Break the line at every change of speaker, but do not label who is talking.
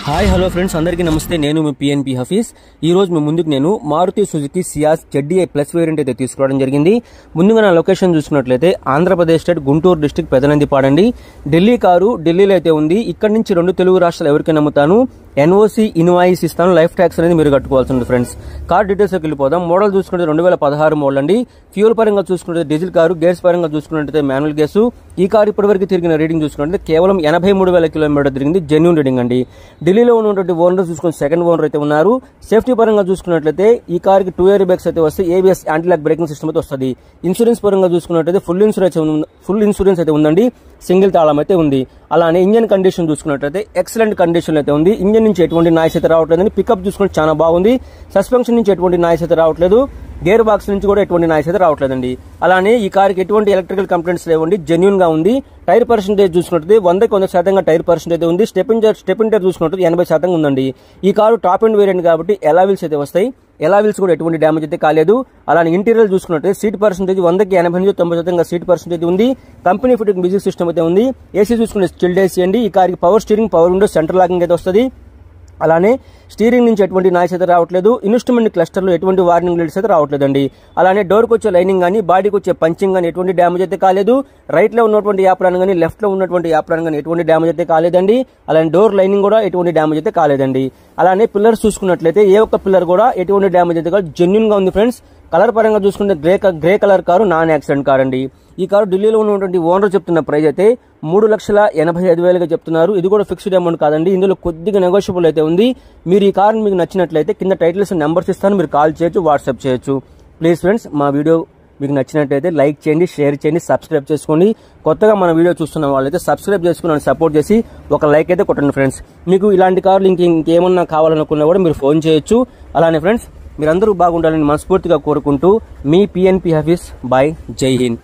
Hi hello friends, అందరికీ నమస్తే. నేను మీ పిఎన్పి హఫీజ్. ఈ రోజు మీ ముందుకు నేను Maruti Suzuki Ciaz ZDI plus variant అయితే తీసుకోవడం జరిగింది. ముందుగా నా లొకేషన్ చూసుకున్నట్లయితే Andhra Pradesh state Guntur district పెదనందిపాడండి. Delhi car ఢిల్లీలో అయితే ఉంది. ఇక్కడ నుంచి 2 తెలుగు రాష్ట్రాలు ఎవరికైనా అమ్ముతాను. NOC ఇన్వాయిస్ ఇస్తాను. లైఫ్ ట్యాక్స్ అనేది మీరు కట్టుకోవాల్సి ఉంది ఫ్రెండ్స్. కార్ డీటెయిల్స్కి వెళ్ళిపోదాం. మోడల్ చూసుకుంటే 2016 మోడల్ అండి. ఫ్యూల్ పరంగా చూసుకుంటే డీజిల్ కారు, గేర్స్ పరంగా చూసుకున్నట్లయితే మాన్యువల్ గేసు. ఈ కారు ఇప్పటివరకు తిరిగిన రీడింగ్ చూసుకుంటే కేవలం 83,000 కిలోమీటర్ తిరిగింది. జెన్యూన్ రీడింగ్ అండి. ఢిల్లీలో ఉన్నటువంటి ఓనర్ చూసుకుని సెకండ్ ఓనర్ అయితే ఉన్నారు. సేఫ్టీ పరంగా చూసుకున్నట్లయితే ఈ కార్కి 2 ఇయర్ బ్రేక్స్ అయితే వస్తాయి. ABS anti lock braking system అయితే వస్తుంది. ఇన్సూరెన్స్ పరంగా చూసుకున్నట్లయితే ఫుల్ ఇన్సూరెన్స్ అయితే ఉందండి. సింగిల్ తాళం అయితే ఉంది. అలానే ఇంజన్ కండిషన్ చూసుకున్నట్లయితే ఎక్సలెంట్ కండిషన్ అయితే ఉంది. ఇంజన్ నుంచి ఎటువంటి నాయిస్ అయితే రావట్లేదని. పికప్ చూసుకుంటే చాలా బాగుంది. సస్పెన్షన్ నుంచి ఎటువంటి నాయిస్ అయితే రావట్లేదు. గేర్ బాక్స్ నుంచి కూడా ఎటువంటి నాయిస్ అయితే రావట్లేదండి. అలానే ఈ కార్కి ఎటువంటి ఎలక్ట్రికల్ కంప్లైంట్స్ లేవండి. జెన్యూన్ గా ఉంది. టైర్ పర్సెంటేజ్ చూసుకుంటే 100% టైర్ పర్సెంటేజ్ ఉంది. స్టెప్ చూసుకుంటే 80% ఉందండి. ఈ కారు టాప్ అండ్ వేరియంట్ కాబట్టి ఎలావిల్స్ అయితే వస్తాయి. ఎలావిల్స్ కూడా ఎటువంటి డ్యామేజ్ అయితే కాలేదు. అలానే ఇంటీరియర్ చూసుకున్నట్టు సీట్ పర్సెంటేజ్ 100కి 88-90% సీట్ పర్సెంటేజ్ ఉంది. కంపెనీ ఫిట్టింగ్ మ్యూజిక్ సిస్టమ్ అయితే ఉంది. ఏసీ చూసుకుంటే చిల్డ్ ఏసీ అండి. ఈ కార్కి power steering, power window, centre locking అయితే వస్తుంది. అలానే స్టీరింగ్ నుంచి ఎటువంటి నాయిస్ అయితే రావట్లేదు. ఇన్స్ట్రుమెంట్ క్లస్టర్ లో ఎటువంటి వార్నింగ్ లైట్స్ అయితే రావట్లేదండి. అలానే డోర్కి వచ్చే లైనింగ్ కానీ, బాడీకి వచ్చే పంచింగ్ కానీ ఎటువంటి డ్యామేజ్ అయితే కాలేదు. రైట్ లో ఉన్నటువంటి యాప్రాన్ కానీ, లెఫ్ట్ లో ఉన్నటువంటి యాప్రాన్ కానీ ఎటువంటి డ్యామేజ్ అయితే కాలేదండి. అలానే డోర్ లైనింగ్ కూడా ఎటువంటి డ్యామేజ్ అయితే కాలేదండి. అలానే పిల్లర్స్ చూసుకున్నట్లయితే ఏ ఒక్క పిల్లర్ కూడా ఎటువంటి డ్యామేజ్ అయితే కాదు. జెన్యూన్ గా ఉంది ఫ్రెండ్స్. కలర్ పరంగా చూసుకుంటే grey colour car, non accident car అండి. ఈ కారు ఢిల్లీలో ఉన్నటువంటి ఓనర్ చెప్తున్న ప్రైస్ అయితే 3,85,000గా చెప్తున్నారు. ఇది కూడా ఫిక్స్డ్ అమౌంట్ కాదండి. ఇందులో కొద్దిగా నెగోషియబుల్ అయితే ఉంది. మీరు ఈ కార్ మీకు నచ్చినట్లయితే కింద టైటిల్స్ నెంబర్స్ ఇస్తాను. మీరు కాల్ చేయొచ్చు, వాట్సాప్ చేయొచ్చు. ప్లీజ్ ఫ్రెండ్స్, మా వీడియో మీకు నచ్చినట్లయితే లైక్ చేయండి, షేర్ చేయండి, సబ్స్క్రైబ్ చేసుకోండి. కొత్తగా మన వీడియో చూస్తున్న వాళ్ళైతే సబ్స్క్రైబ్ చేసుకుని సపోర్ట్ చేసి ఒక లైక్ అయితే కొట్టండి ఫ్రెండ్స్. మీకు ఇలాంటి కార్లు ఇంకేమన్నా కావాలనుకున్నా కూడా మీరు ఫోన్ చేయొచ్చు. అలానే ఫ్రెండ్స్, మీరందరూ బాగుండాలని మనస్ఫూర్తిగా కోరుకుంటూ మీ పిఎన్పి హఫీజ్. బై. జై హింద్.